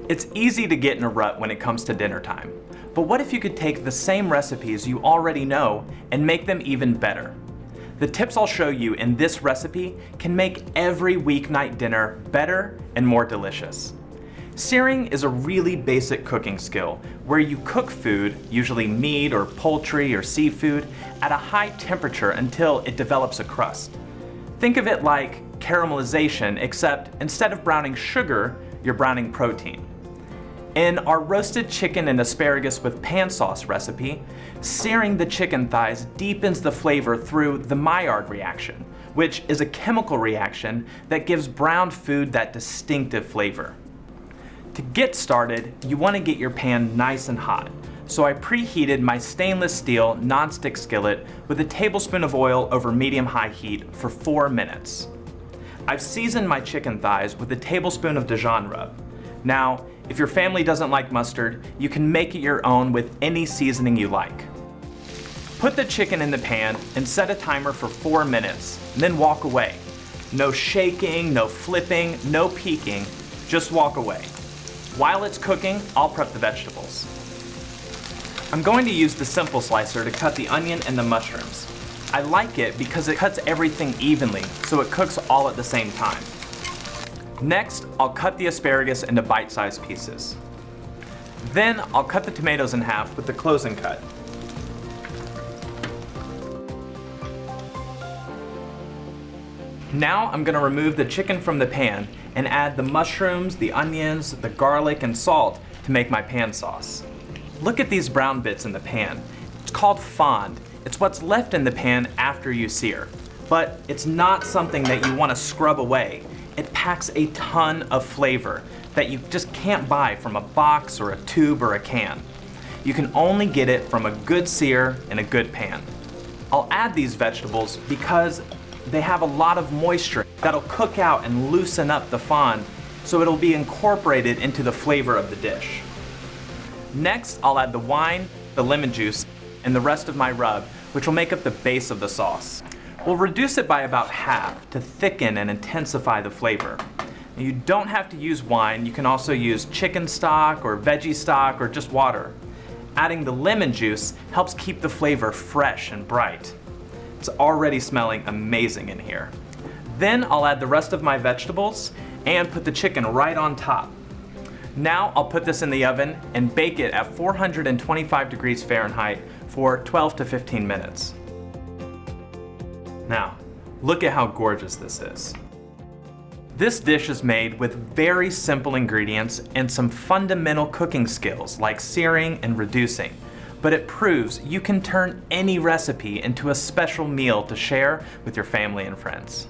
It's easy to get in a rut when it comes to dinner time, but what if you could take the same recipes you already know and make them even better? The tips I'll show you in this recipe can make every weeknight dinner better and more delicious. Searing is a really basic cooking skill where you cook food, usually meat or poultry or seafood, at a high temperature until it develops a crust. Think of it like caramelization, except instead of browning sugar, you're browning protein. In our roasted chicken and asparagus with pan sauce recipe, searing the chicken thighs deepens the flavor through the Maillard reaction, which is a chemical reaction that gives browned food that distinctive flavor. To get started, you want to get your pan nice and hot, so I preheated my stainless steel nonstick skillet with a tablespoon of oil over medium-high heat for 4 minutes. I've seasoned my chicken thighs with a tablespoon of Dijon rub. Now, if your family doesn't like mustard, you can make it your own with any seasoning you like. Put the chicken in the pan and set a timer for 4 minutes, and then walk away. No shaking, no flipping, no peeking, just walk away. While it's cooking, I'll prep the vegetables. I'm going to use the simple slicer to cut the onion and the mushrooms. I like it because it cuts everything evenly, so it cooks all at the same time. Next, I'll cut the asparagus into bite-sized pieces. Then I'll cut the tomatoes in half with the closing cut. Now I'm going to remove the chicken from the pan and add the mushrooms, the onions, the garlic, and salt to make my pan sauce. Look at these brown bits in the pan. It's called fond. It's what's left in the pan after you sear. But it's not something that you want to scrub away. It packs a ton of flavor that you just can't buy from a box or a tube or a can. You can only get it from a good sear in a good pan. I'll add these vegetables because they have a lot of moisture that'll cook out and loosen up the fond, so it'll be incorporated into the flavor of the dish. Next, I'll add the wine, the lemon juice, and the rest of my rub, which will make up the base of the sauce. We'll reduce it by about half to thicken and intensify the flavor. Now, you don't have to use wine. You can also use chicken stock or veggie stock or just water. Adding the lemon juice helps keep the flavor fresh and bright. It's already smelling amazing in here. Then I'll add the rest of my vegetables and put the chicken right on top. Now I'll put this in the oven and bake it at 425 degrees Fahrenheit for 12 to 15 minutes. Now, look at how gorgeous this is. This dish is made with very simple ingredients and some fundamental cooking skills like searing and reducing, but it proves you can turn any recipe into a special meal to share with your family and friends.